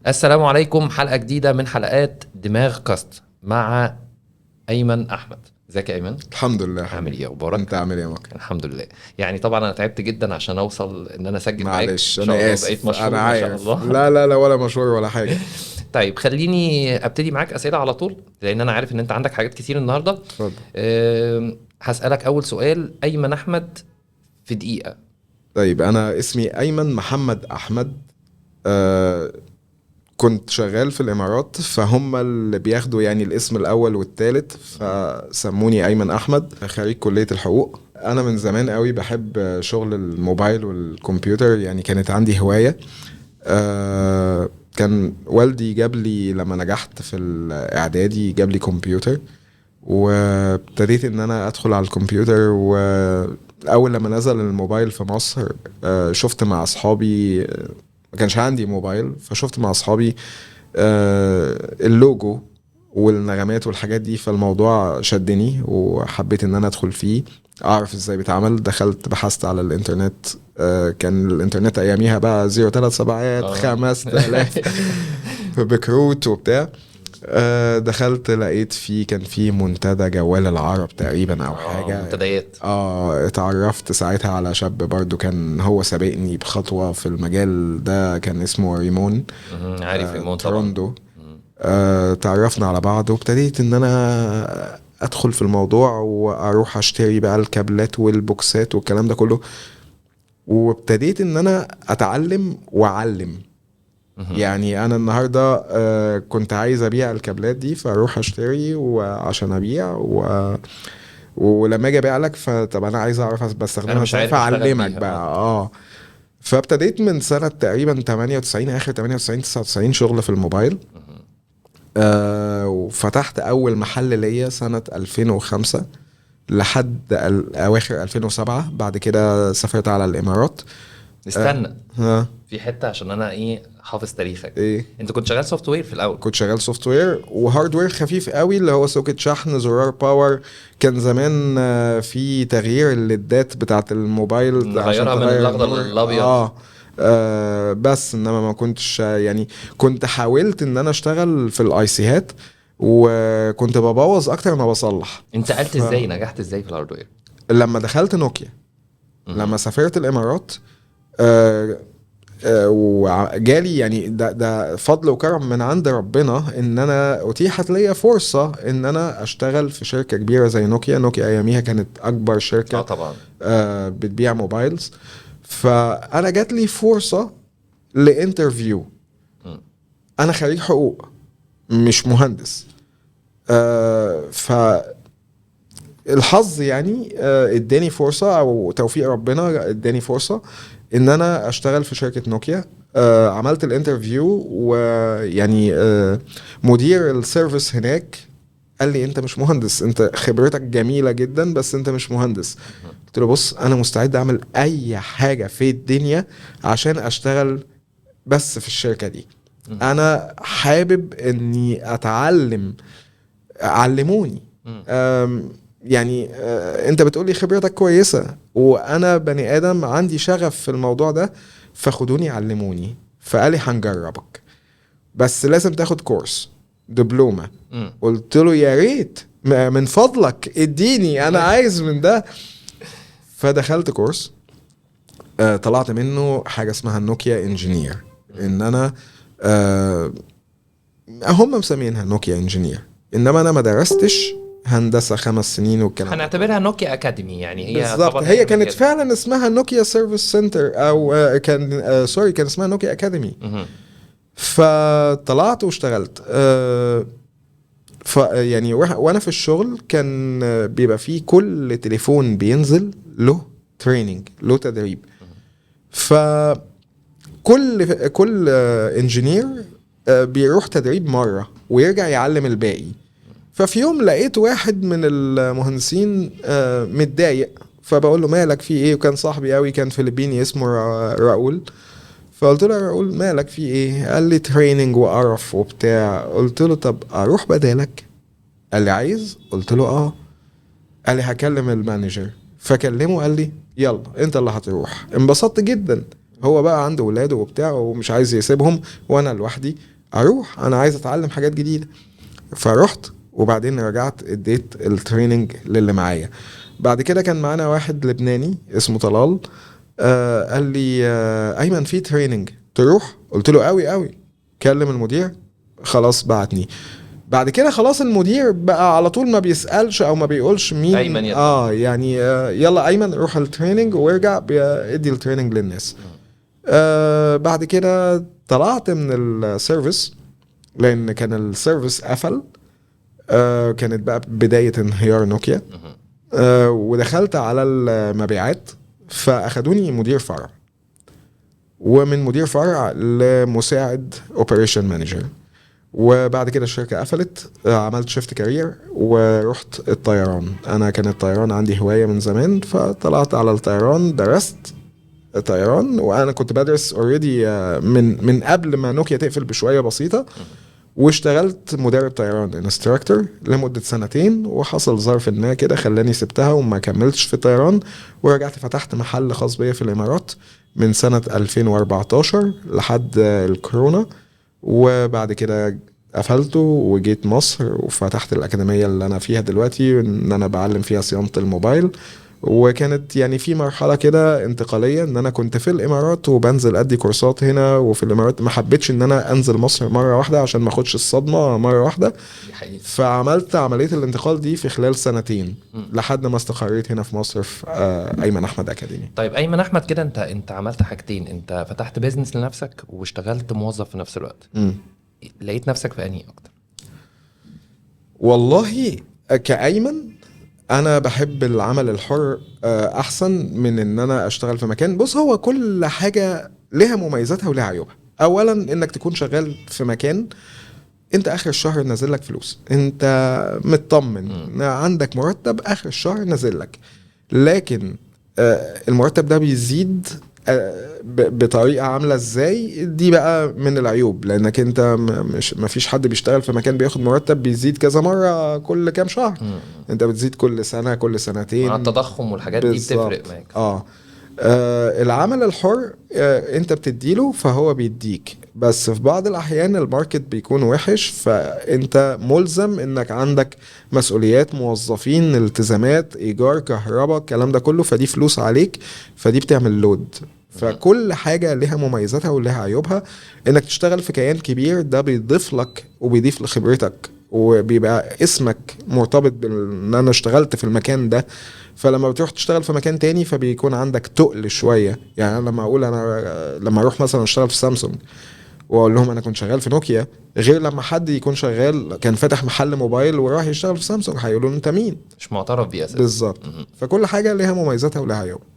السلام عليكم. حلقة جديدة من حلقات دماغ كاست مع أيمن أحمد. ازيك يا أيمن؟ الحمد لله عامل حبيبي. ايه اخبارك؟ انت عامل ايه يا مكرم؟ الحمد لله. يعني طبعا انا تعبت جدا عشان اوصل ان انا اسجل معاك. معلش ان شاء الله انا بقيت اسف، انا مشهور ما شاء عارف. الله. لا لا لا، ولا مشهور ولا حاجه. طيب خليني ابتدي معاك اسئله على طول لان انا عارف ان انت عندك حاجات كتير النهارده. اتفضل. هسالك اول سؤال. ايمن احمد في دقيقه. طيب انا اسمي ايمن محمد احمد. كنت شغال في الامارات، فهم اللي بياخدوا يعني الاسم الاول والثالث، فسموني ايمن احمد. خريج كليه الحقوق. انا من زمان قوي بحب شغل الموبايل والكمبيوتر، يعني كانت عندي هوايه. كان والدي جاب لي لما نجحت في الاعدادي، جاب لي كمبيوتر، وابتديت ان انا ادخل على الكمبيوتر. واول لما نزل الموبايل في مصر، شفت مع اصحابي. ما كانش عندي موبايل، فشفت مع اصحابي اللوجو والنغمات والحاجات دي، فالموضوع شدني وحبيت ان انا ادخل فيه، اعرف ازاي بيتعمل. دخلت بحثت على الانترنت. كان الانترنت اياميها بقى 037 5000 بكروت وبتاع. دخلت لقيت فيه، كان فيه منتدى جوال العرب تقريبا او حاجه. منتديات. اتعرفت ساعتها على شاب برضو كان هو سابقني بخطوه في المجال ده، كان اسمه ريمون. عارف ريمون طبعا. تروندو. تعرفنا على بعض، وابتديت ان انا ادخل في الموضوع واروح اشتري بقى الكابلات والبوكسات والكلام ده كله، وابتديت ان انا اتعلم واعلم. يعني انا النهارده كنت عايز ابيع الكابلات دي، فاروح اشتري وعشان ابيع ولما اجي ابيع لك، فطب انا عايز اعرف انا بستخدمها مش ازاي، عارف اشتغل فاعلمك بيها. بقى. فابتديت من سنه تقريبا 98، اخر 98 99 شغل في الموبايل. وفتحت اول محل ليا سنه 2005 لحد اواخر 2007. بعد كده سافرت على الامارات. استنى. ها. في حته عشان انا حافظ تاريخك. ايه. انت كنت شغال سوفت وير في الاول؟ كنت شغال سوفت وير وهاردوير خفيف قوي، اللي هو سوكت شحن، زرار باور. كان زمان في تغيير الليدات بتاعت الموبايل عشان نغيرها من تغير الاخضر النور. للابيض. بس انما ما كنتش يعني كنت حاولت ان انا اشتغل في الاي سيهات، وكنت ببوظ اكتر ما بصلح. انتقلت ازاي؟ نجحت ازاي في الهاردوير؟ لما دخلت نوكيا، لما سافرت الامارات، آه، وجالي يعني ده فضل وكرم من عند ربنا ان انا اتيحت ليا فرصه ان انا اشتغل في شركه كبيره زي نوكيا. نوكيا اياميها كانت اكبر شركه طبعا. بتبيع موبايلز. فانا جات لي فرصه لانترفيو. انا خريج حقوق مش مهندس. فالحظ يعني اداني فرصه، او توفيق ربنا اداني فرصه ان انا اشتغل في شركة نوكيا. عملت الانترفيو، ويعني مدير السيرفيس هناك قال لي انت مش مهندس، انت خبرتك جميلة جدا بس انت مش مهندس. قلت له بص، انا مستعد اعمل اي حاجة في الدنيا عشان اشتغل بس في الشركة دي. انا حابب اني اتعلم، علموني. يعني انت بتقولي خبرتك كويسة، وانا بني ادم عندي شغف في الموضوع ده، فخدوني علموني. فقالي هنجربك بس لازم تاخد كورس دبلومة. قلت له يا ريت من فضلك اديني، انا عايز من ده. فدخلت كورس. طلعت منه حاجة اسمها نوكيا انجينير. ان انا هم مسمينها نوكيا انجينير، انما انا ما درستش هندسة 5 سنين والكلام ده. هنعتبرها نوكيا اكاديمي، يعني هي بالظبط، طبعا هي كانت نوكيا. فعلا اسمها نوكيا سيرفيس سنتر، او كان سوري، كان اسمها نوكيا اكاديمي. فطلعت واشتغلت. يعني وانا في الشغل كان بيبقى فيه كل تليفون بينزل له تريننج، له تدريب. كل انجينير بيروح تدريب مرة ويرجع يعلم الباقي. ففي يوم لقيت واحد من المهندسين متضايق، فبقول له مالك في ايه؟ وكان صاحبي قوي، كان فلبيني اسمه راؤول. فقلت له يا راؤول مالك في ايه؟ قال لي تريننج وقرف وبتاع. قلت له طب اروح بدالك؟ قال لي عايز؟ قلت له اه. قال لي هكلم المانجر. فكلمه، قال لي يلا انت اللي هتروح. انبسطت جدا. هو بقى عنده ولاده وبتاع ومش عايز يسيبهم وانا لوحدي اروح، انا عايز اتعلم حاجات جديده. فرحت وبعدين رجعت اديت التريننج للي معايا. بعد كده كان معانا واحد لبناني اسمه طلال، قال لي ايمن في تريننج تروح؟ قلت له قوي قوي. كلم المدير، خلاص بعتني. بعد كده خلاص المدير بقى على طول ما بيسألش او ما بيقولش مين أيمن يلا. يعني يلا ايمن روح التريننج وارجع ادي التريننج للناس. بعد كده طلعت من السيرفيس لان كان السيرفيس قفل. كانت بقى بداية انهيار نوكيا. ودخلت على المبيعات، فاخدوني مدير فرع، ومن مدير فرع لمساعد اوبريشن مانجر. وبعد كده الشركة قفلت، عملت شيفت كارير ورحت الطيران. انا كان الطيران عندي هواية من زمان، فطلعت على الطيران، درست طيران. وانا كنت بدرس اوريدي من قبل ما نوكيا تقفل بشوية بسيطة، واشتغلت مدرب طيران انستراكتور لمدة 2 سنين. وحصل ظرف ما كده خلاني سبتها وما كملتش في الطيران، ورجعت فتحت محل خاص بيا في الامارات من سنة 2014 لحد الكورونا. وبعد كده قفلته وجيت مصر وفتحت الأكاديمية اللي أنا فيها دلوقتي، إن أنا بعلم فيها صيانة الموبايل. وكانت يعني في مرحلة كده انتقالية، ان انا كنت في الامارات وبنزل ادي كورسات هنا وفي الامارات، ما حبيتش ان انا انزل مصر مرة واحدة عشان ما اخدش الصدمة مرة واحدة. دي حقيقة. فعملت عملية الانتقال دي في خلال 2 سنين لحد ما استقريت هنا في مصر في ايمن احمد اكاديمي. طيب ايمن احمد كده، انت عملت حاجتين، انت فتحت بيزنس لنفسك واشتغلت موظف في نفس الوقت. لقيت نفسك في انهي اكتر؟ والله كأيمن انا بحب العمل الحر احسن من ان انا اشتغل في مكان. بص، هو كل حاجة لها مميزاتها ولها عيوبها. اولا انك تكون شغال في مكان انت اخر الشهر نازل لك فلوس، انت مطمن عندك مرتب اخر الشهر نازل لك. لكن المرتب ده بيزيد بطريقة عاملة ازاي، دي بقى من العيوب. لانك انت مش مفيش حد بيشتغل في مكان بياخد مرتب بيزيد كذا مرة كل كام شهر. انت بتزيد كل سنة كل سنتين مع التضخم والحاجات دي بتفرق معاك. العمل الحر انت بتديله فهو بيديك، بس في بعض الاحيان الماركت بيكون وحش، فانت ملزم انك عندك مسؤوليات، موظفين، التزامات، ايجار، كهرباء، الكلام ده كله، فدي فلوس عليك، فدي بتعمل لود. فكل حاجة لها مميزاتها ولها عيوبها. انك تشتغل في كيان كبير ده بيضيف لك وبيضيف لخبرتك، وبيبقى اسمك مرتبط بان انا اشتغلت في المكان ده. فلما بتروح تشتغل في مكان تاني فبيكون عندك تقل شوية. يعني أنا لما اقول انا لما اروح مثلا اشتغل في سامسونج واقول لهم انا كنت شغال في نوكيا، غير لما حد يكون شغال كان فاتح محل موبايل وراح يشتغل في سامسونج، هيقولوا انت مين؟ مش معترف بيه اساسا. بالظبط. فكل حاجة لها مميزاتها ولها عيوبها.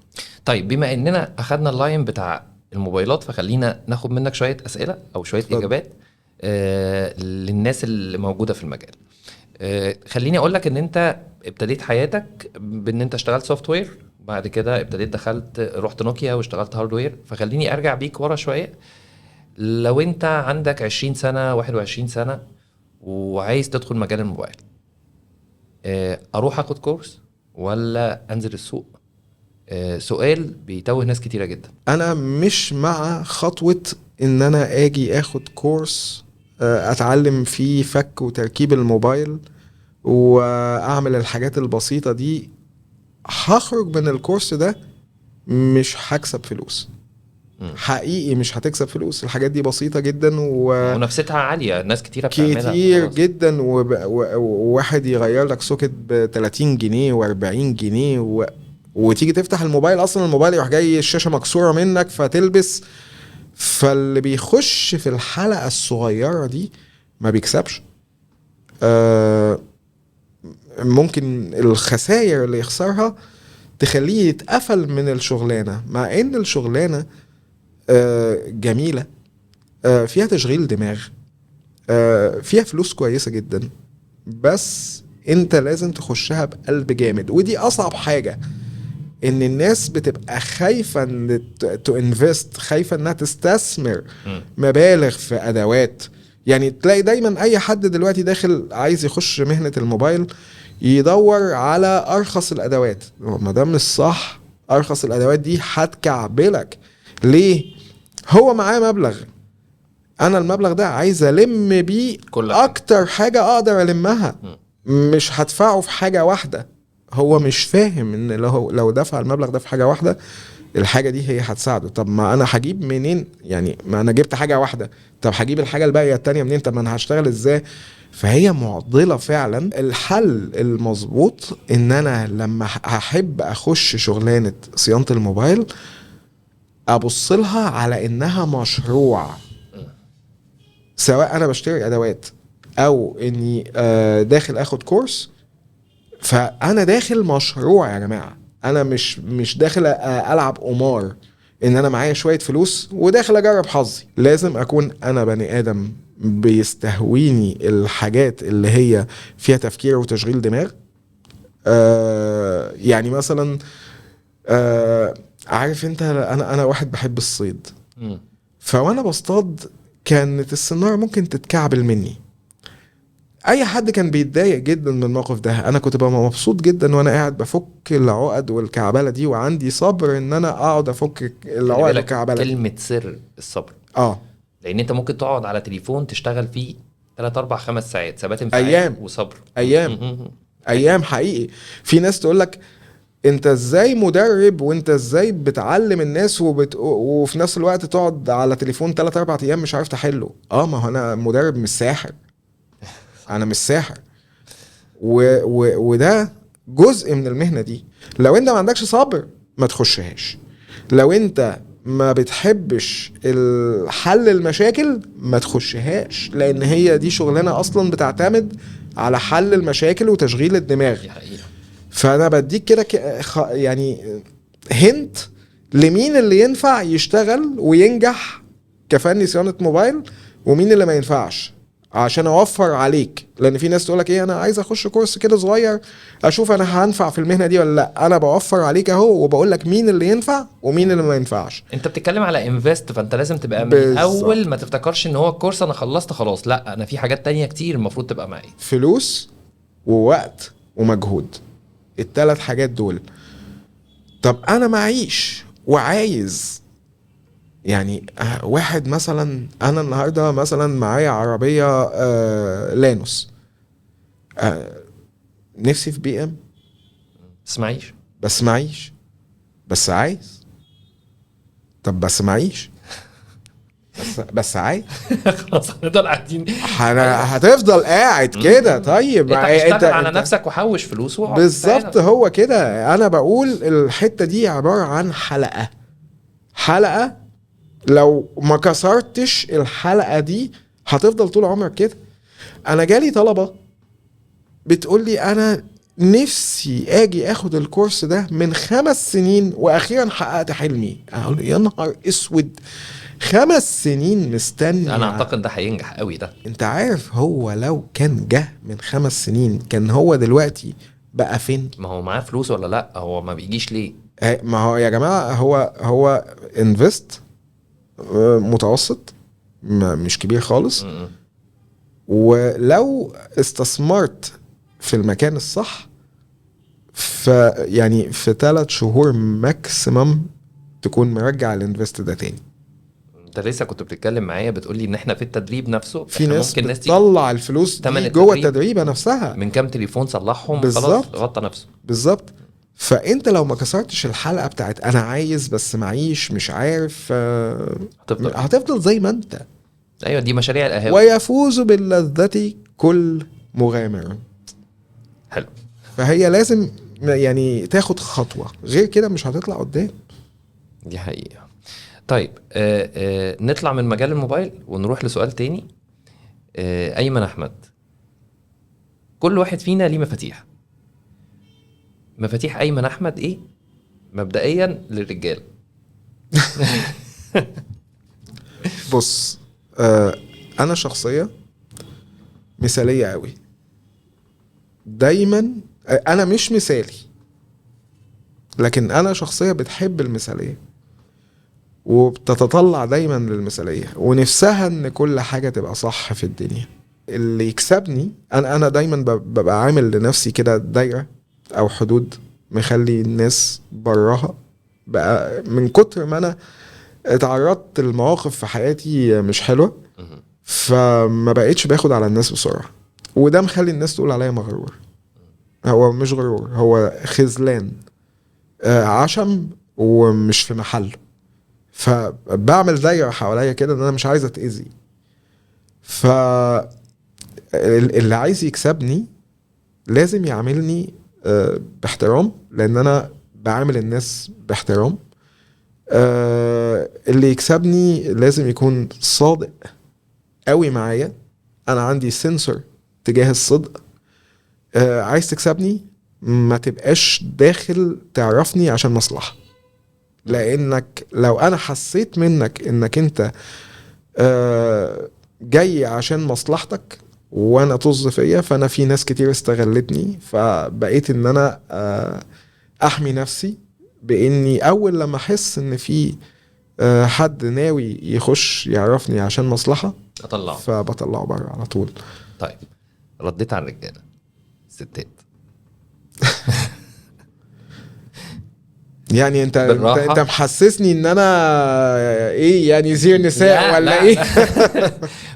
طيب بما اننا اخدنا اللاين بتاع الموبايلات، فخلينا ناخد منك شوية اسئلة او شوية اجابات للناس اللي موجودة في المجال. خليني اقول لك ان انت ابتديت حياتك بان انت اشتغلت سوفت وير، بعد كده ابتديت دخلت رحت نوكيا واشتغلت هاردوير. فخليني ارجع بيك ورا شوية. لو انت عندك 20 سنة 21 سنة وعايز تدخل مجال الموبايل، اروح اخد كورس ولا انزل السوق؟ سؤال بيتوه ناس كتيرة جدا. انا مش مع خطوة ان انا اجي اخد كورس اتعلم فيه فك وتركيب الموبايل واعمل الحاجات البسيطة دي. هخرج من الكورس ده مش هكسب فلوس، حقيقي مش هتكسب فلوس. الحاجات دي بسيطة جدا ونفستها عالية، ناس كتيرة بتعملها كتير جدا. وواحد يغير لك سوكت ب 30 جنيه و40 جنيه وتيجي تفتح الموبايل، اصلا الموبايل يروح جاي الشاشة مكسورة منك فتلبس. فاللي بيخش في الحلقة الصغيرة دي ما بيكسبش. ممكن الخسائر اللي يخسرها تخليه يتقفل من الشغلانة، مع ان الشغلانة جميلة، فيها تشغيل دماغ، فيها فلوس كويسة جدا، بس انت لازم تخشها بقلب جامد. ودي اصعب حاجة، ان الناس بتبقى خايفة ان تو انفست، خايفة انها تستثمر مبالغ في ادوات. يعني تلاقي دايما اي حد دلوقتي داخل عايز يخش مهنة الموبايل يدور على ارخص الادوات. ما ده مش صح. ارخص الادوات دي هتكعبلك. ليه؟ هو معاه مبلغ، انا المبلغ ده عايز الم بيه كل حاجة. اكتر حاجة اقدر المها، مش هدفعه في حاجة واحدة. هو مش فاهم ان لو دفع المبلغ ده في حاجة واحدة الحاجة دي هي هتساعده. طب ما انا هجيب منين يعني؟ ما انا جبت حاجة واحدة، طب هجيب الحاجة الباقية التانية منين؟ طب ما انا هشتغل ازاي؟ فهي معضلة فعلا. الحل المظبوط ان انا لما هحب اخش شغلانة صيانة الموبايل ابص لها على انها مشروع، سواء انا بشتري ادوات او اني داخل اخد كورس. فانا داخل مشروع يا جماعه، انا مش داخل العب قمار ان انا معايا شويه فلوس وداخل اجرب حظي. لازم اكون انا بني ادم بيستهويني الحاجات اللي هي فيها تفكير وتشغيل دماغ. يعني مثلا عارف انت، انا واحد بحب الصيد، فوانا بصطاد كانت السنارة ممكن تتكعبل مني. اي حد كان بيتضايق جدا من الموقف ده، انا كنت ببقى مبسوط جدا وانا قاعد بفك العقد والكعبله دي، وعندي صبر ان انا اقعد افك العقد والكعبله دي. كلمة سر الصبر، اه لان انت ممكن تقعد على تليفون تشتغل فيه 3 4 5 ساعات ثبات انفعالي ايام وصبر. ايام حقيقي. في ناس تقول لك انت ازاي مدرب وانت ازاي بتعلم الناس وفي نفس الوقت تقعد على تليفون 3 4 ايام مش عارف تحله. ما هو انا مدرب مش ساحر، انا مش ساحر. وده جزء من المهنة دي. لو انت ما عندكش صبر ما تخشهاش، لو انت ما بتحبش الحل المشاكل ما تخشهاش، لان هي دي شغلانة اصلا بتعتمد على حل المشاكل وتشغيل الدماغ. دي حقيقة. فانا بديك كده يعني هنت لمين اللي ينفع يشتغل وينجح كفني صيانة موبايل ومين اللي ما ينفعش، عشان اوفر عليك. لان في ناس تقولك ايه، انا عايز اخش كورس كده صغير اشوف انا هنفع في المهنة دي ولا لا. انا بوفر عليك اهو وبقولك مين اللي ينفع ومين اللي ما ينفعش. انت بتتكلم على انفست، فانت لازم تبقى من بالظبط. الاول ما تفتكرش ان هو الكورس انا خلصت خلاص، لا انا في حاجات تانية كتير المفروض تبقى معايا. فلوس ووقت ومجهود، الثلاث حاجات دول. طب انا معيش وعايز يعني واحد مثلا، انا النهارده مثلا معايا عربيه لانوس، نفسي في بي ام تسمعيش؟ بس معيش، بس عايز. طب بس معيش بس عايز. خلاص هنفضل قاعدين. هتفضل قاعد كده. طيب انت هتشتغل على نفسك وحوش فلوس واقعد بالظبط. تشتغل. هو كده. انا بقول الحته دي عباره عن حلقه لو ما كسرتش الحلقة دي هتفضل طول عمرك كده. انا جالي طلبة بتقول لي انا نفسي اجي اخد الكورس ده من 5 سنين واخيرا حققت حلمي. اقول يا نهار اسود، 5 سنين مستني. انا اعتقد ده هينجح قوي ده. انت عارف هو لو كان جه من 5 سنين كان هو دلوقتي بقى فين؟ ما هو معاه فلوس ولا لا؟ هو ما بيجيش ليه؟ ما هو يا جماعة هو انفست متوسط، مش كبير خالص. ولو استثمرت في المكان الصح يعني في 3 شهور ماكسيمم تكون مرجع الانفست ده تاني. انت لسه كنت بتتكلم معايا بتقولي ان احنا في التدريب نفسه في ناس ممكن بتطلع الفلوس دي جوه التدريبة نفسها من كام تليفون صلحهم بالزبط. خلاص غطى نفسه بالظبط. فانت لو ما كسرتش الحلقة بتاعت انا عايز بس معيش مش عارف، هتفضل زي ما انت. ايوه دي مشاريع القهاوي. ويفوز باللذة كل مغامر. حلو. فهي لازم يعني تاخد خطوة، غير كده مش هتطلع قدام. دي حقيقة. طيب نطلع من مجال الموبايل ونروح لسؤال تاني. أيمن أحمد، كل واحد فينا ليه مفاتيح. مفاتيح أيمن أحمد إيه مبدئيا للرجال؟ بص، أنا شخصية مثالية قوي دايما. أنا مش مثالي لكن أنا شخصية بتحب المثالية وبتتطلع دايما للمثالية ونفسها ان كل حاجة تبقى صح في الدنيا. اللي يكسبني انا دايما ببقى عامل لنفسي كده دايرة او حدود مخلي الناس براها بقى، من كتر ما انا اتعرضت لمواقف في حياتي مش حلوة، مهم. فما بقيتش باخد على الناس بسرعة، وده مخلي الناس تقول عليا مغرور. هو مش غرور، هو خذلان، عشم ومش في محله. فبعمل دايرة حواليا كده ان انا مش عايز اتأذي. ف اللي عايز يكسبني لازم يعاملني باحترام، لان انا بعامل الناس باحترام. اللي يكسبني لازم يكون صادق قوي معايا، انا عندي سنسور تجاه الصدق. عايز تكسبني ما تبقاش داخل تعرفني عشان مصلحة، لانك لو انا حسيت منك انك انت جاي عشان مصلحتك وانا طز فيا، فانا في ناس كتير استغلتني، فبقيت ان انا احمي نفسي باني اول لما احس ان في حد ناوي يخش يعرفني عشان مصلحة اطلعه. فبطلعه بره على طول. طيب رديت على الرجاله، الستات يعني انت بالراحة. محسسني ان انا ايه يعني زير نساء ولا لا ايه؟ لا.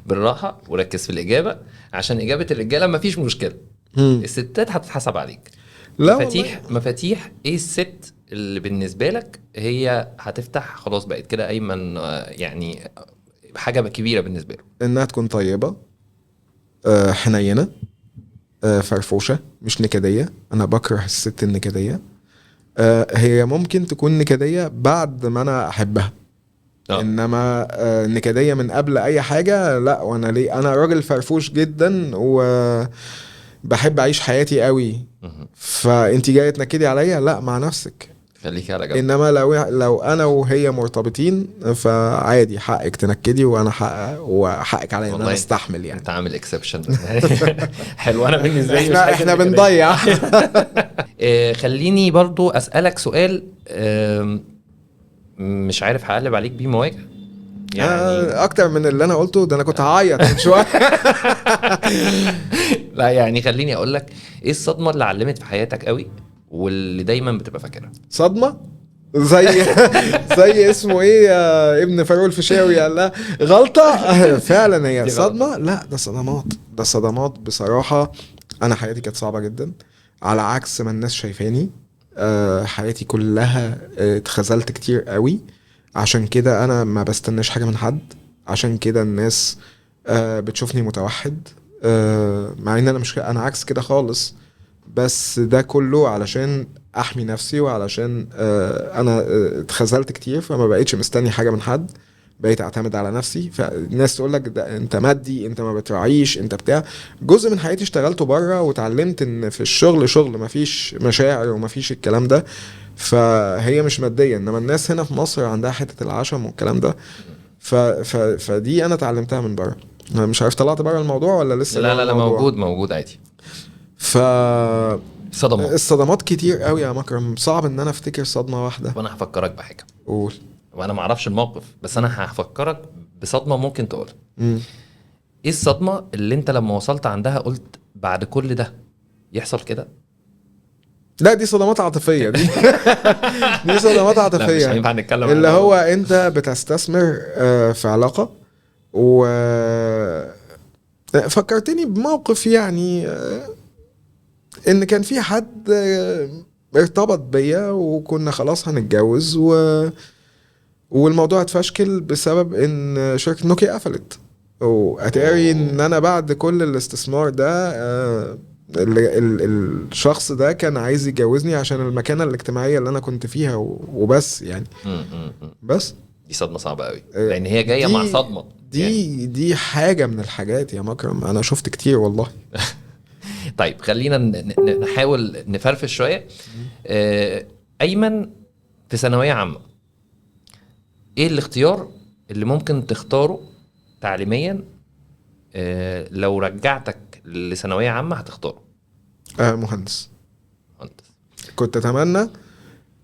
بالراحه وركز في الاجابه، عشان اجابه الرجاله مفيش مشكله، الستات هتتحسب عليك. لا مفاتيح ايه الست اللي بالنسبه لك هي هتفتح خلاص بقت كده ايمن، يعني حاجه كبيره بالنسبه له. انها تكون طيبة، حنينة، فرفوشة، مش نكدية. انا بكره الست النكدية. هي ممكن تكون نكدية بعد ما انا احبها، انما نكدية من قبل اي حاجة لا. وانا ليه؟ انا راجل فرفوش جدا وبحب اعيش حياتي قوي، فانتي جاية تنكدي عليا؟ لا، مع نفسك. خليكي على جنب. انما لو انا وهي مرتبطين فعادي حقك تنكدي، وانا وحقك عليا ان انا استحمل. يعني انت عامل اكسبشن حلو. انا بالنسبه لي احنا بنضيع. خليني برضو اسالك سؤال، مش عارف هقلب عليك بيه مواجه يعني. اكتر من اللي انا قلته ده، انا كنت هعيط من شويه. لا يعني خليني اقول لك، ايه الصدمه اللي علمت في حياتك قوي واللي دايما بتبقى فاكرها؟ صدمه زي اسمه ايه يا ابن فاروق الفيشاوي قال لها غلطه. فعلا هي صدمه. لا ده صدمات بصراحه. انا حياتي كانت صعبه جدا على عكس ما الناس شايفاني. حياتي كلها اتخذلت كتير قوي. عشان كده انا ما بستناش حاجه من حد. عشان كده الناس بتشوفني متوحد، مع ان انا مش انا عكس كده خالص. بس ده كله علشان احمي نفسي، وعلشان انا اتخذلت كتير، فما بقيتش مستني حاجه من حد، بقيت اعتمد على نفسي. فالناس تقول لك ده انت مادي، انت ما بتراعيش، انت بتاع. جزء من حياتي اشتغلته بره، وتعلمت ان في الشغل شغل مفيش مشاعر ومفيش الكلام ده، فهي مش ماديه. انما الناس هنا في مصر عندها حته العشم والكلام ده. فدي انا اتعلمتها من بره. مش عارف طلعت بره الموضوع ولا لسه؟ لا موجود عادي. الصدمات كتير قوي يا مكرم، صعب ان انا افتكر صدمه واحده. وانا هفكرك بحاجه. قول. وانا ما اعرفش الموقف، بس انا هفكرك بصدمه ممكن تقولها. ايه الصدمه اللي انت لما وصلت عندها قلت بعد كل ده يحصل كده؟ لا دي صدمات عاطفيه دي. دي صدمات عاطفيه. لا مش هينفع نتكلم اللي هو انت بتستثمر في علاقه، و فكرتني بموقف يعني ان كان في حد ارتبط بيا وكنا خلاص هنتجوز، والموضوع اتفشكل بسبب ان شركة نوكيا قفلت. واتاري ان انا بعد كل الاستثمار ده الشخص ده كان عايز يتجوزني عشان المكانة الاجتماعية اللي انا كنت فيها وبس يعني. بس دي صدمة صعبة قوي، لان هي جاية مع صدمة. دي حاجة من الحاجات يا مكرم، انا شفت كتير والله. طيب خلينا نحاول نفرفش شوية. أيمن في ثانوية عامة، ايه الاختيار اللي ممكن تختاره تعليميا لو رجعتك لثانوية عامة هتختاره؟ مهندس. كنت اتمنى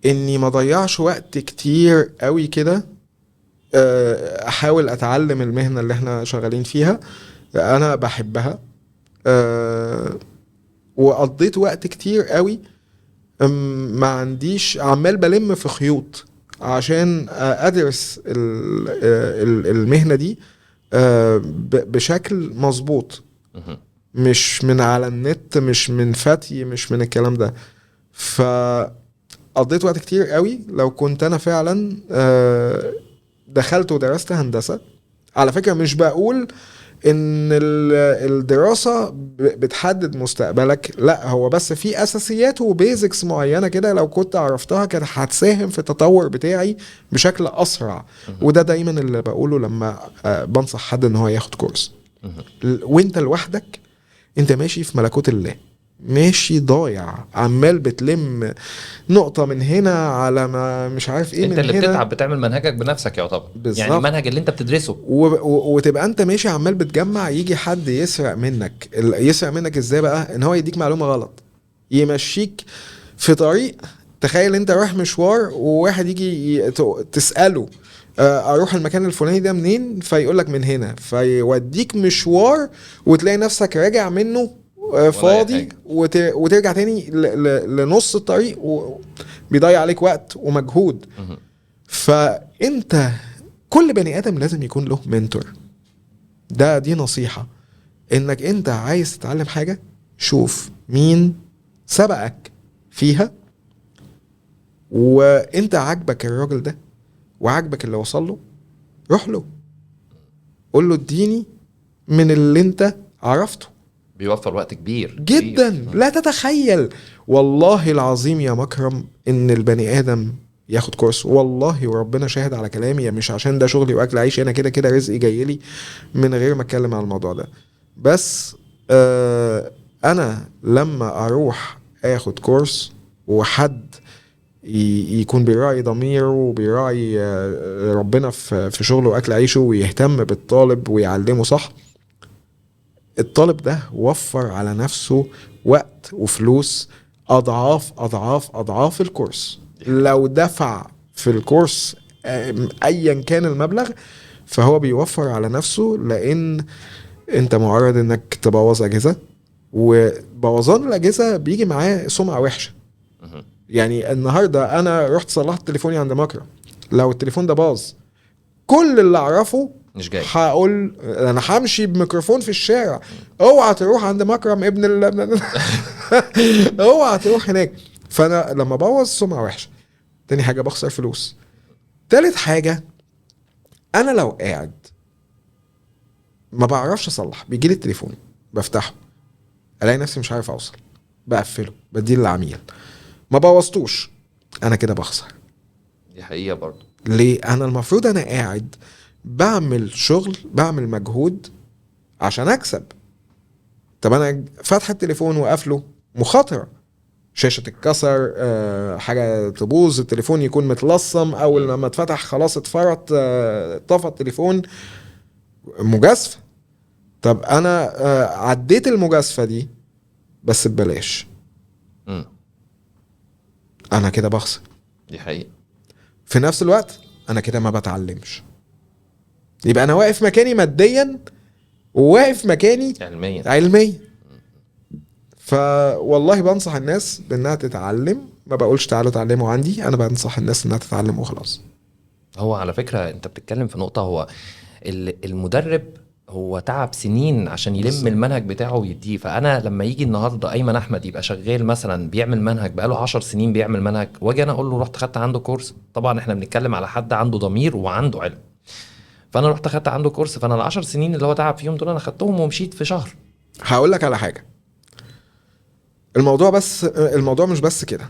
اني ما ضيعش وقت كتير قوي كده احاول اتعلم المهنة اللي احنا شغالين فيها. انا بحبها، وقضيت وقت كتير قوي ما عنديش، عمال بلم في خيوط عشان ادرس المهنه دي بشكل مظبوط، مش من على النت، مش من فتي، مش من الكلام ده. فقضيت وقت كتير قوي. لو كنت انا فعلا دخلت ودرست هندسه، على فكره مش بقول ان الدراسة بتحدد مستقبلك، لا، هو بس في اساسيات وبيزكس معينة كده لو كنت عرفتها كانت هتساهم في التطور بتاعي بشكل اسرع. وده دايما اللي بقوله لما بنصح حد ان هو ياخد كورس. وانت لوحدك انت ماشي في ملكوت الله، ماشي ضايع، عمال بتلم نقطة من هنا على ما مش عارف ايه، انت من اللي هنا بتتعب بتعمل منهجك بنفسك يعتبر. بالظبط. يعني المنهج اللي انت بتدرسه وتبقى انت ماشي عمال بتجمع، يجي حد يسرق منك. يسرق منك ازاي بقى؟ ان هو يديك معلومة غلط، يمشيك في طريق. تخيل انت رايح مشوار وواحد يجي تسأله اروح المكان الفلاني ده منين، فيقول لك من هنا، فيوديك مشوار وتلاقي نفسك راجع منه فاضي، وترجع تاني لنص الطريق، وبيضيع عليك وقت ومجهود. فانت كل بني ادم لازم يكون له منتور. دي نصيحة، انك انت عايز تتعلم حاجة، شوف مين سبقك فيها، وانت عاجبك الراجل ده وعاجبك اللي وصل له، روح له قول له اديني من اللي انت عرفته. بيوفر وقت كبير جدا كبير. لا تتخيل والله العظيم يا مكرم ان البني ادم ياخد كورس، والله وربنا شاهد على كلامي، مش عشان ده شغلي واكل عيشي، انا كده كده رزقي جايلي من غير ما اتكلم عن الموضوع ده. بس انا لما اروح اخد كورس وحد يكون بيراعي ضميره وبيراعي ربنا في شغله واكل عيشه، ويهتم بالطالب ويعلمه صح، الطالب ده وفر على نفسه وقت وفلوس اضعاف اضعاف اضعاف الكورس. لو دفع في الكورس ايا كان المبلغ، فهو بيوفر على نفسه، لان انت معرض انك تبوظ اجهزة، وبوظان الاجهزة بيجي معاه سمعة وحشة. يعني النهاردة انا رحت صلحت تليفوني عند مكرم، لو التليفون ده باظ كل اللي اعرفه مش جاي، هقول انا همشي بميكروفون في الشارع، اوعى تروح عند مكرم ابن اوعى تروح هناك. فانا لما بوظ سمعة وحشة، تاني حاجة بخسر فلوس، تالت حاجة انا لو قاعد ما بعرفش اصلح، بيجي لي التليفون بفتحه الاقي نفسي مش عارف اوصل، بقفله بديه للعميل، ما بوظتوش، انا كده بخسر. دي حقيقة برضو. ليه؟ انا المفروض انا قاعد بعمل شغل، بعمل مجهود عشان اكسب. طب انا فاتح التليفون وقافله، مخاطرة، شاشة تتكسر، حاجة تبوظ، التليفون يكون متلصم، اول لما اتفتح خلاص اتفرط، طفى التليفون، مجازفة. طب انا عديت المجازفة دي بس ببلاش، انا كده بخسر. دي حقيقة. في نفس الوقت انا كده ما بتعلمش، يبقى انا واقف مكاني ماديا وواقف مكاني علميا. فوالله بنصح الناس بانها تتعلم، ما بقولش تعالوا تعلموا عندي، انا بنصح الناس انها تتعلم وخلاص. هو على فكرة انت بتتكلم في نقطة، هو المدرب هو تعب سنين عشان يلم المنهج بتاعه ويديه. فانا لما يجي النهارده ايمن احمد يبقى شغال مثلا بيعمل منهج بقاله 10 سنين بيعمل منهج، واجي انا اقول له رحت خدت عنده كورس، طبعا احنا بنتكلم على حد عنده ضمير وعنده علم، فانا رحت خدت عنده كورس، فانا ال10 سنين اللي هو تعب فيهم دول انا خدتهم ومشيت في شهر. هقول لك على حاجه، الموضوع مش بس كده،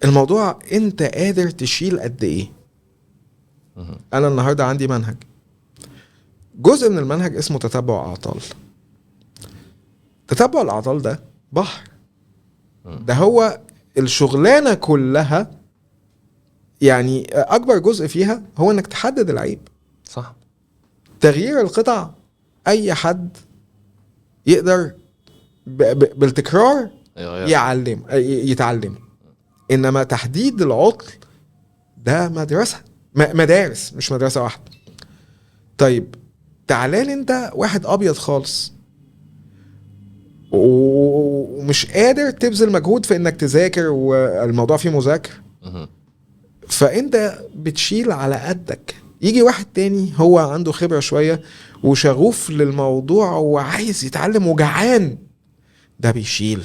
الموضوع انت قادر تشيل قد ايه. انا النهارده عندي منهج، جزء من المنهج اسمه تتبع اعطال. تتبع الاعطال ده بحر، ده هو الشغلانه كلها. يعني اكبر جزء فيها هو انك تحدد العيب، صح. تغيير القطع اي حد يقدر بالتكرار يتعلم، انما تحديد العطل ده مدارس، مش مدرسة واحدة. طيب تعالان انت واحد ابيض خالص ومش قادر تبذل مجهود في انك تذاكر، والموضوع فيه مذاكرة، فانت بتشيل على قدك. يجي واحد تاني هو عنده خبرة شوية وشغوف للموضوع وعايز يتعلم وجعان، ده بيشيل.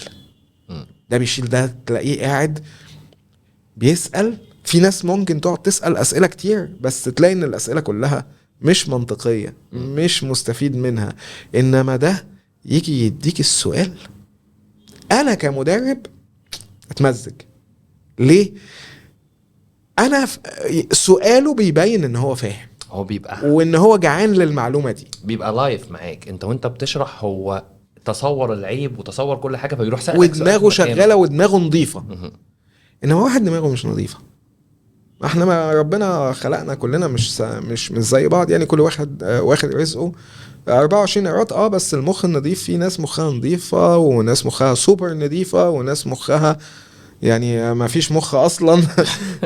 ده تلاقيه قاعد بيسأل. في ناس ممكن تقعد تسأل أسئلة كتير بس تلاقي ان الأسئلة كلها مش منطقية، مش مستفيد منها. انما ده يجي يديك السؤال، انا كمدرب اتمزج. ليه؟ انا سؤاله بيبين ان هو فاهم، هو بيبقى وان هو جعان للمعلومة دي. بيبقى لايف معاك انت وانت بتشرح، هو تصور العيب وتصور كل حاجه، فبيروح سألك سؤال ودماغه مكانه. شغالة ودماغه نظيفة. انما واحد دماغه مش نظيفة، احنا ما ربنا خلقنا كلنا مش زي بعض يعني. كل واحد واخد رزقه 24 قيراط. بس المخ النظيف، في ناس مخها نظيفة وناس مخها سوبر نظيفة وناس مخها يعني ما فيش مخ اصلا.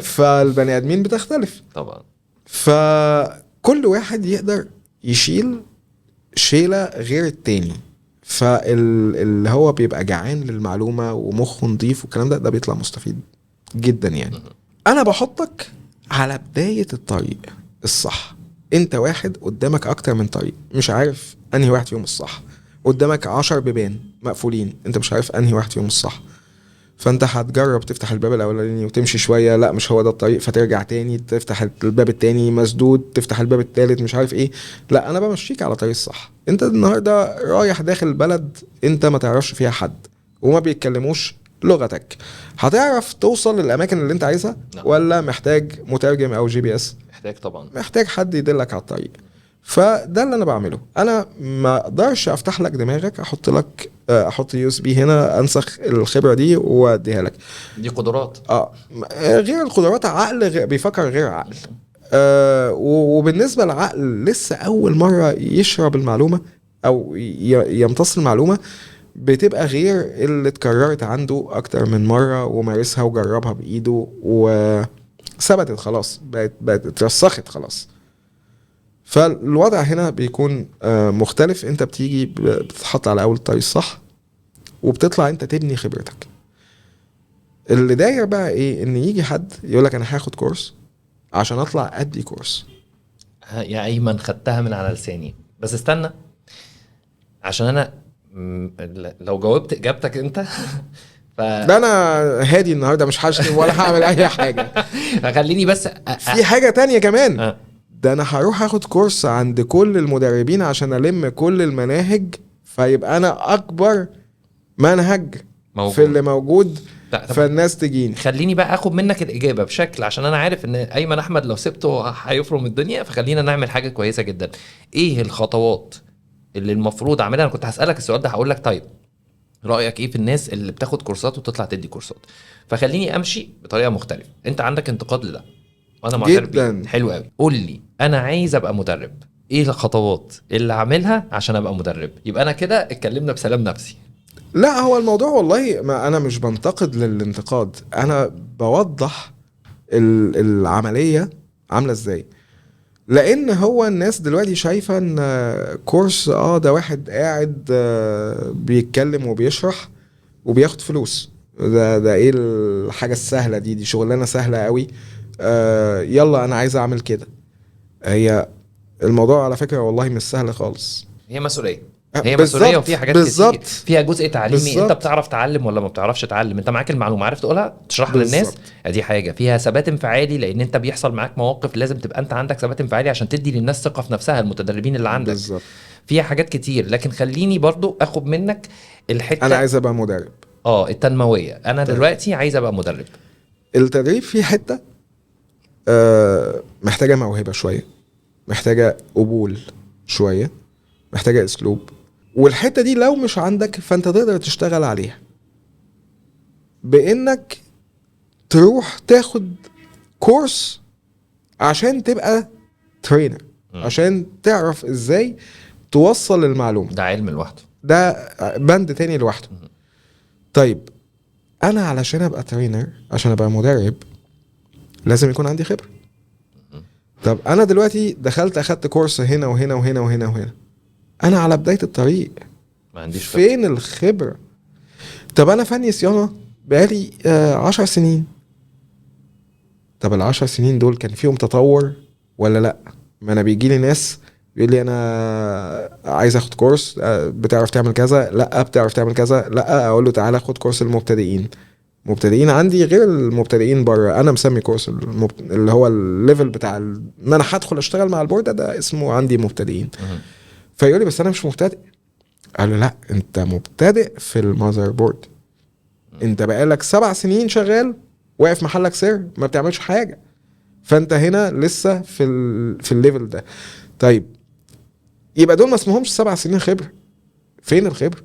فالبني ادمين بتختلف طبعا. فكل واحد يقدر يشيل شيلة غير التاني. فاللي هو بيبقى جعان للمعلومة ومخه نظيف والكلام ده بيطلع مستفيد جدا يعني. انا بحطك على بداية الطريق الصح. انت واحد قدامك اكتر من طريق، مش عارف انهي واحد فيهم الصح. قدامك 10 بيبان مقفولين، انت مش عارف انهي واحد فيهم الصح. فانت هتجرب تفتح الباب الاولاني وتمشي شوية، لا مش هو ده الطريق، فترجع تاني تفتح الباب التاني مسدود، تفتح الباب التالت مش عارف ايه. لا انا بمشيك على طريق الصح. انت النهاردة رايح داخل البلد انت ما تعرفش فيها حد وما بيتكلموش لغتك، هتعرف توصل للاماكن اللي انت عايزها؟ نعم. ولا محتاج مترجم او GPS؟ محتاج طبعا. محتاج حد يدلك على الطريق. فده اللي انا بعمله. انا ما اقدرش افتح لك دماغك احط USB هنا انسخ الخبرة دي واديها لك. دي قدرات. غير القدرات، عقل بيفكر غير عقل. وبالنسبة للعقل لسه اول مرة يشرب المعلومة او يمتص المعلومة، بتبقى غير اللي اتكررت عنده اكتر من مرة ومارسها وجربها بايده وثبتت خلاص، بقت اترسخت خلاص. فالوضع هنا بيكون مختلف. انت بتيجي بتتحط على اول الطريق الصح وبتطلع انت تبني خبرتك. اللي داير بقى ايه؟ ان يجي حد يقولك انا هاخد كورس عشان اطلع ادي كورس. يا ايمن خدتها من على لساني، بس استنى عشان انا لو جاوبت اجابتك انت ده انا هادي النهارده، مش هشتم ولا هعمل اي حاجه. خليني بس في حاجه تانية كمان. ده انا هروح اخد كورس عند كل المدربين عشان الم كل المناهج، فيبقى انا اكبر منهج موجود في اللي موجود، فالناس تجيني. خليني بقى اخد منك الاجابه بشكل، عشان انا عارف ان ايمن احمد لو سبته هيفرم الدنيا، فخلينا نعمل حاجه كويسه جدا. ايه الخطوات اللي المفروض اعملها؟ انا كنت هسالك السؤال ده، هقول لك طيب رايك ايه في الناس اللي بتاخد كورسات وتطلع تدي كورسات؟ فخليني امشي بطريقه مختلفه. انت عندك انتقاد لده وانا معترف بيه، حلو قوي. قول لي انا عايز ابقى مدرب، ايه الخطوات اللي اعملها عشان ابقى مدرب؟ يبقى انا كده اتكلمنا بسلام نفسي. لا هو الموضوع والله ما انا مش بنتقد للانتقاد، انا بوضح العمليه عامله ازاي. لان هو الناس دلوقتي شايفه ان كورس ده واحد قاعد بيتكلم وبيشرح وبياخد فلوس. ده ايه الحاجه السهله دي شغلانه سهله قوي. يلا انا عايز اعمل كده. هي الموضوع على فكره والله مش سهل خالص. هي مسؤوليه، هي مسؤوليه وفيها حاجات كتير، فيها جزء تعليمي. بالزبط. انت بتعرف تعلم ولا ما بتعرفش تعلم؟ انت معاك المعلومه عارف تقولها تشرحها للناس، دي حاجه. فيها ثبات انفعالي لان انت بيحصل معاك مواقف لازم تبقى انت عندك ثبات انفعالي عشان تدي للناس ثقه في نفسها، المتدربين اللي عندك. بالزبط. فيها حاجات كتير. لكن خليني برضو اخد منك الحته، انا عايز ابقى مدرب التنمويه. انا دلوقتي عايز ابقى مدرب. التدريب في حته محتاجه موهبه شويه، محتاجه قبول شويه، محتاجه اسلوب. والحته دي لو مش عندك فانت تقدر تشتغل عليها بانك تروح تاخد كورس عشان تبقى ترينر، عشان تعرف ازاي توصل المعلومه. ده علم لوحده، ده بند تاني لوحده. طيب انا علشان ابقى ترينر، عشان ابقى مدرب، لازم يكون عندي خبره. طب انا دلوقتي دخلت اخدت كورس هنا وهنا وهنا وهنا وهنا، انا على بدايه الطريق، ما عنديش فين الخبره؟ طب انا فني صيانه بقالي 10 سنين، طب ال10 سنين دول كان فيهم تطور ولا لا؟ ما انا بيجي لي ناس بيقول لي انا عايز اخد كورس، بتعرف تعمل كذا؟ لا. بتعرف تعمل كذا؟ لا. اقول له تعالى خد كورس المبتدئين. مبتدئين عندي غير المبتدئين بره. انا مسمي كورس اللي هو الليفل بتاع ان انا هدخل اشتغل مع البورد ده اسمه عندي مبتدئين. فيقول لي بس انا مش مبتدئ. قال له لا، انت مبتدئ في المذر بورد. انت بقالك 7 سنين شغال واقف محلك سر ما بتعملش حاجه، فانت هنا لسه في الليفل ده. طيب يبقى دول ما اسمهمش 7 سنين خبره. فين الخبره؟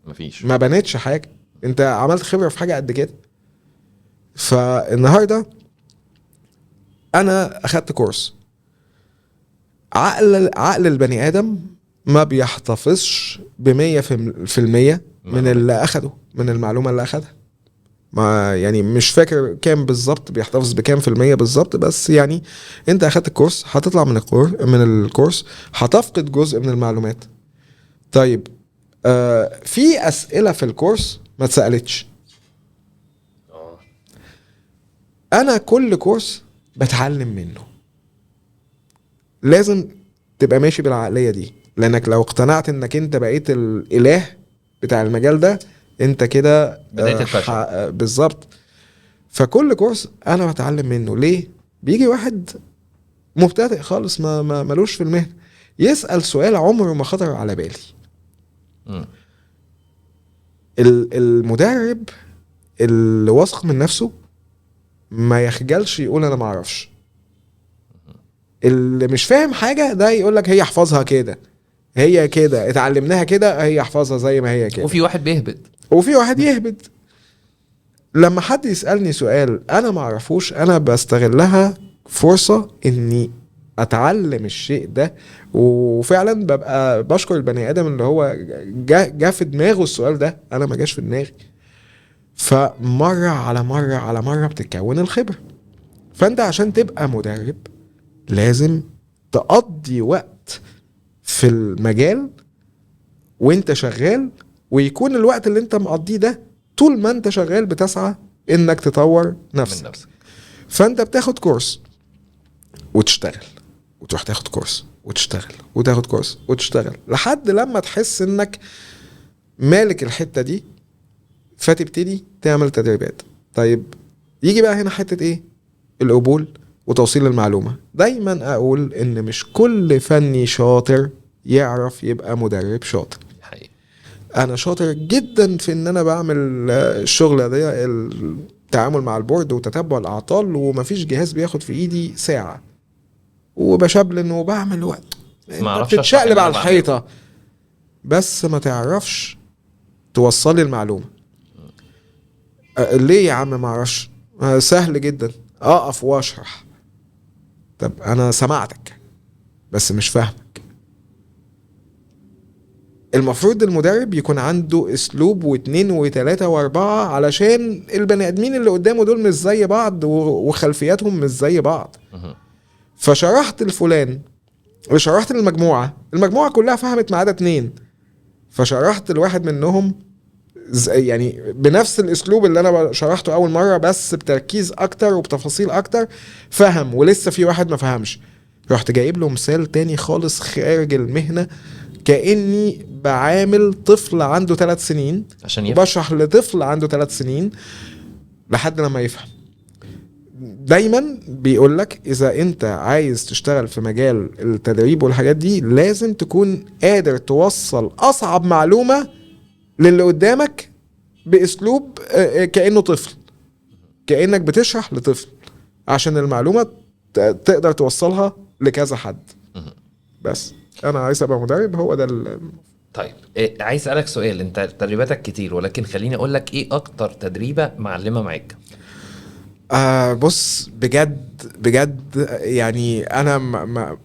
مفيش. ما بنتش حاجه. انت عملت خبره في حاجه قد كده. فالنهارده انا اخدت كورس. عقل البني ادم ما بيحتفظش ب100% من اللي اخده، من المعلومه اللي اخدها. ما يعني مش فاكر كام بالظبط بيحتفظ بكام في المية بالظبط، بس يعني انت اخدت الكورس، هتطلع من الكورس هتفقد جزء من المعلومات. طيب في اسئله في الكورس ما اتسالتش. انا كل كورس بتعلم منه. لازم تبقى ماشي بالعقليه دي، لانك لو اقتنعت انك انت بقيت الاله بتاع المجال ده انت كده بداية الفشل. بالظبط. فكل كورس انا بتعلم منه. ليه؟ بيجي واحد مبتدئ خالص ما ملوش في المهنه يسال سؤال عمره ما خطر على بالي. المدرب اللي واثق من نفسه ما يخجلش يقول انا ما اعرفش. اللي مش فاهم حاجه ده يقول لك هي احفظها كده، هي كده اتعلمناها كده، هي احفظها زي ما هي كده. وفي واحد بيهبط وفي واحد يهبط. لما حد يسالني سؤال انا ما اعرفوش، انا بستغلها فرصه اني اتعلم الشيء ده. وفعلا ببقى بشكر البني ادم اللي هو جا في دماغه السؤال ده، انا ما جاش في دماغي. فمره على مره على مره بتتكون الخبره. فانت عشان تبقى مدرب لازم تقضي وقت في المجال وانت شغال، ويكون الوقت اللي انت مقضيه ده طول ما انت شغال بتسعى انك تطور نفسك. فانت بتاخد كورس وتشتغل، وتروح تاخد كورس وتشتغل، وتاخد كورس وتشتغل، لحد لما تحس انك مالك الحتة دي، فتبتدي تعمل تدريبات. طيب يجي بقى هنا حتة ايه؟ القبول وتوصيل المعلومة. دايما اقول ان مش كل فني شاطر يعرف يبقى مدرب شاطر. انا شاطر جدا في ان انا بعمل الشغل ده، التعامل مع البورد وتتبع الاعطال، ومفيش جهاز بياخد في ايدي ساعة، وبشبلن وبعمل وقت بتتشقلب على الحيطة، بس ما تعرفش توصلي المعلومة. ليه يا عم ما اعرفش؟ سهل جدا، اقف واشرح. طب انا سمعتك بس مش فاهمك. المفروض المدرب يكون عنده اسلوب واثنين وثلاثة واربعة، علشان البني ادمين اللي قدامه دول مش زي بعض وخلفياتهم مش زي بعض. فشرحت الفلان وشرحت المجموعة كلها فهمت ما عدا 2. فشرحت الواحد منهم يعني بنفس الاسلوب اللي انا شرحته اول مرة، بس بتركيز اكتر وبتفاصيل اكتر، فهم. ولسه في واحد ما فهمش، رحت جايب له مثال تاني خالص خارج المهنة، كأني بعامل طفل عنده 3 سنين وبشرح لطفل عنده 3 سنين لحد لما يفهم. دايما بيقولك اذا انت عايز تشتغل في مجال التدريب والحاجات دي، لازم تكون قادر توصل اصعب معلومة للي قدامك باسلوب كأنه طفل، كأنك بتشرح لطفل، عشان المعلومة تقدر توصلها لكذا حد. بس انا عايز ابقى مدرب، هو ده طيب عايز اسالك سؤال. انت تدريباتك كتير، ولكن خليني اقول لك ايه اكتر تدريبه معلمه معاك؟ بص، بجد يعني انا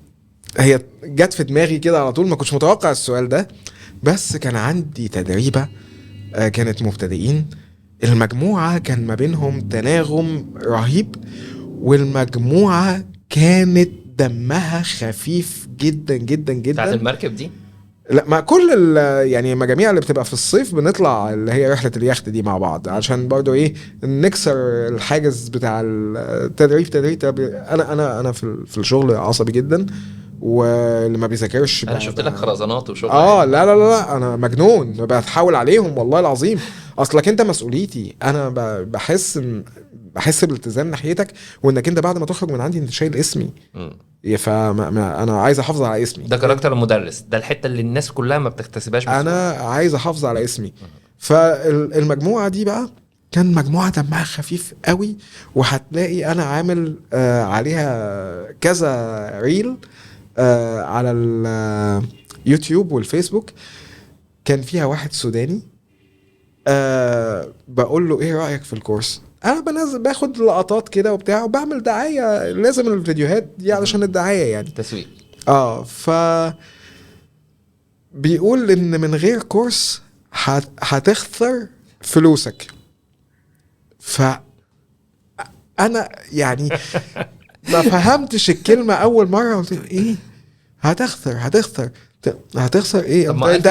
هي جت في دماغي كده على طول، ما كنتش متوقع السؤال ده. بس كان عندي تدريبه كانت مبتدئين. المجموعه كان ما بينهم تناغم رهيب، والمجموعه كانت دمها خفيف جدا جدا جدا. بتاعت المركب دي؟ لا ما كل يعني المجاميع اللي بتبقى في الصيف بنطلع اللي هي رحلة اليخت دي مع بعض عشان برضو ايه نكسر الحاجز بتاع التدريب. انا في الشغل عصبي جدا، واللي ما بيذاكرش انا شفت لك خرزانات وشغل لا انا مجنون بتحاول عليهم والله العظيم. اصلك انت مسؤوليتي، انا بحس بالالتزام ناحيتك، وانك انت بعد ما تخرج من عندي انت شايل اسمي. انا عايز احافظ على اسمي. ده كاركتر المدرس، ده الحته اللي الناس كلها ما بتكتسبهاش بسهولة. انا عايز احافظ على اسمي. فالمجموعه دي بقى كان مجموعه دمها خفيف قوي، وهتلاقي انا عامل عليها كذا ريل على اليوتيوب والفيسبوك. كان فيها واحد سوداني بقول له ايه رأيك في الكورس؟ انا بنزل باخد لقطات كده وبتاع وبعمل دعاية، لازم الفيديوهات دي علشان الدعاية يعني تسويق. ف بيقول ان من غير كورس هتخسر فلوسك. انا يعني ما فهمتش الكلمة اول مرة، قلت له ايه هتخسر ايه؟ انت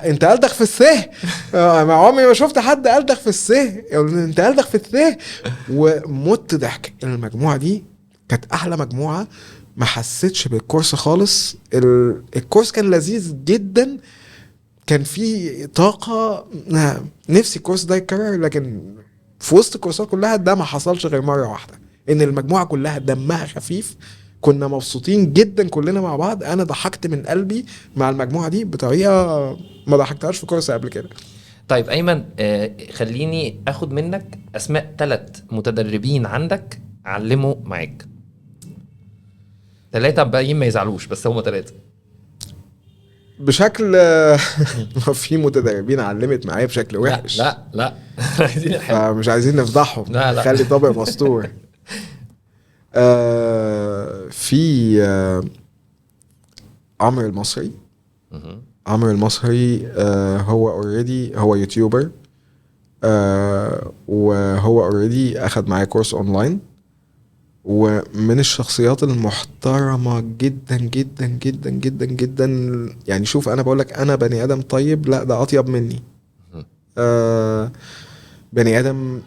انت قلدك في السه. مع عمري ما شفت حد قلدك في السه، انت قلدك في السه. ومت ضحك. المجموعه دي كانت احلى مجموعه، ما حسيتش بالكورس خالص. الكورس كان لذيذ جدا، كان فيه طاقه. نفسي الكورس ده يتكرر، لكن في وسط الكورسات كلها ده ما حصلش غير مره واحده، ان المجموعه كلها دمها خفيف. كنا مبسوطين جدا كلنا مع بعض. انا ضحكت من قلبي مع المجموعه دي بطريقه ما ضحكتهاش في كورس قبل كده. طيب ايمن، خليني اخد منك اسماء 3 متدربين عندك علموا معاك. 3 باقيين ما يزعلوش، بس هم 3 بشكل في متدربين علمت معايا بشكل وحش. لا عايزين مش عايزين نفضحهم. لا. خلي طابق مستور. في عمرو المصري. عمرو المصري هو اوريدي هو يوتيوبر، وهو اوريدي اخد معايا كورس اونلاين، ومن الشخصيات المحترمة جدا جدا جدا جدا جدا. يعني شوف انا بقولك انا بني ادم طيب، لا ده اطيب مني. بني ادم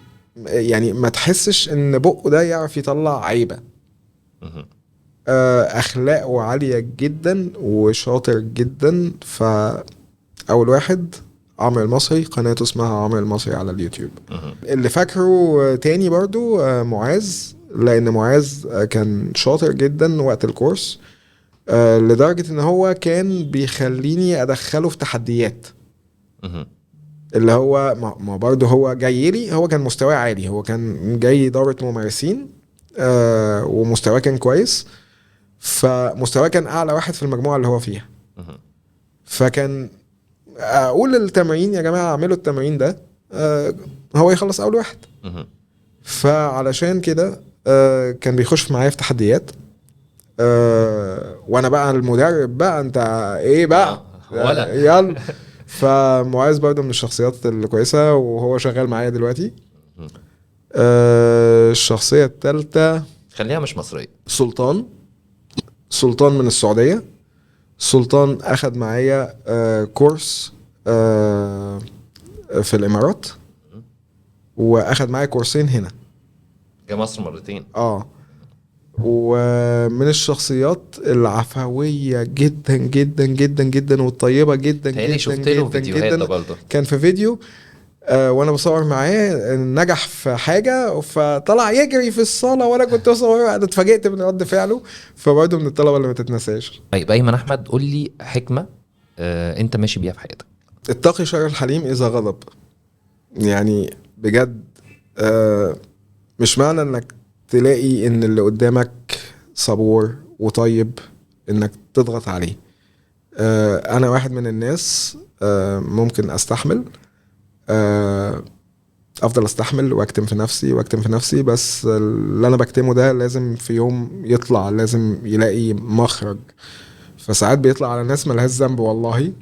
يعني ما تحسش ان بقه ده يعرف يطلع عيبة. اخلاقه عالية جدا وشاطر جدا. فاول واحد عمرو المصري، قناته اسمها عمرو المصري على اليوتيوب. اللي فاكره تاني برضو معاذ، لان معاذ كان شاطر جدا وقت الكورس، لدرجة ان هو كان بيخليني ادخله في تحديات. اللي هو ما برضه هو جاي لي، هو كان مستواه عالي، هو كان جاي دورة ممارسين ومستواه كان كويس، فمستواه كان اعلى واحد في المجموعة اللي هو فيها. فكان اقول التمرين يا جماعة اعملوا التمرين ده، هو يخلص اول واحد. فعلشان كده كان بيخش معايا في تحديات، وانا بقى المدرب بقى، انت ايه بقى ولا يلا. فمعاذ برضه من الشخصيات الكويسة، وهو شغال معايا دلوقتي. الشخصية الثالثة خليها مش مصرية، سلطان من السعودية. سلطان اخد معايا كورس في الامارات، واخد معايا كورسين هنا. جا مصر مرتين. ومن الشخصيات العفوية جدا جدا جدا جدا والطيبة جدا جدا شفت له فيديوهات ده برضه. كان في فيديو وانا بصور معاه نجح في حاجة، فطلع يجري في الصالة وانا كنت بصور. انا اتفاجئت من رد فعله، فبرضه من الطلبة اللي ما تتنساش. طيب ايمن احمد، قول لي حكمة انت ماشي بيها في حياتك. اتقي شر الحليم اذا غضب. يعني بجد مش معنى انك تلاقي ان اللي قدامك صبور وطيب انك تضغط عليه. انا واحد من الناس ممكن استحمل، افضل استحمل واكتم في نفسي بس اللي انا بكتمه ده لازم في يوم يطلع، لازم يلاقي مخرج. فساعات بيطلع على ناس ملهاش ذنب والله.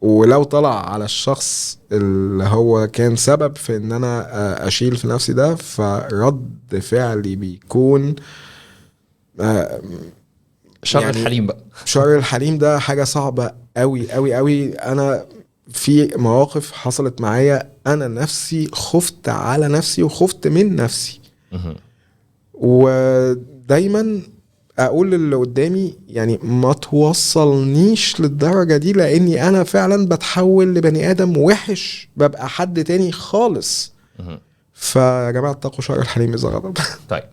ولو طلع على الشخص اللي هو كان سبب في ان انا اشيل في نفسي ده، فرد فعلي بيكون شر الحليم بقى. شر الحليم ده حاجة صعبة قوي قوي قوي. انا في مواقف حصلت معايا انا نفسي خفت على نفسي وخفت من نفسي. ودايما اقول للي قدامي يعني ما توصلنيش للدرجة دي، لاني انا فعلا بتحول لبني ادم وحش، ببقى حد تاني خالص. فيا جماعة اتقوا شر الحليم اذا غضب. طيب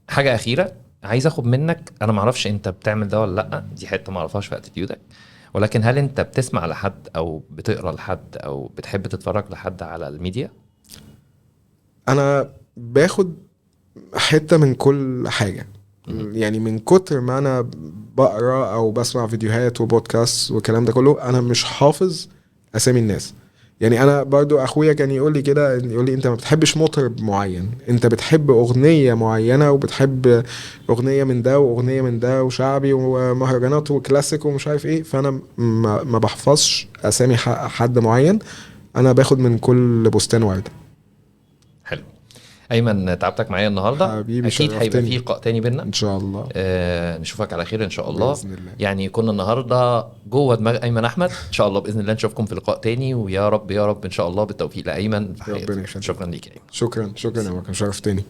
حاجة أخيرة عايز أخد منك، أنا معرفش أنت بتعمل ده ولا لأ، دي حتة معرفهاش في اتيتيودك، ولكن هل أنت بتسمع لحد أو بتقرأ لحد أو بتحب تتفرج لحد على الميديا؟ انا باخد حتة من كل حاجة. يعني من كتر ما انا بقرا او بسمع فيديوهات وبودكاست والكلام ده كله، انا مش حافظ اسامي الناس. يعني انا برضو اخويا كان يقول لي كده، يقول لي انت ما بتحبش مطرب معين، انت بتحب اغنية معينة، وبتحب اغنية من ده واغنية من ده وشعبي ومهرجانات وكلاسيك ومش عارف ايه. فانا ما بحفظش اسامي حد معين، انا باخد من كل بستان وردة. حلو. ايمن تعبتك معايا النهارده، حبيبي اكيد هيبقى شرفتني. في لقاء تاني بينا ان شاء الله. نشوفك على خير ان شاء الله. بإذن الله. يعني كنا النهارده جوه دماغ ايمن احمد، ان شاء الله باذن الله نشوفكم في لقاء تاني، ويا رب يا رب ان شاء الله بالتوفيق لايمن في ربنا حياته. يخليك. شكرا ليك يا ايمن. شكرا يا مكان، شرفتني.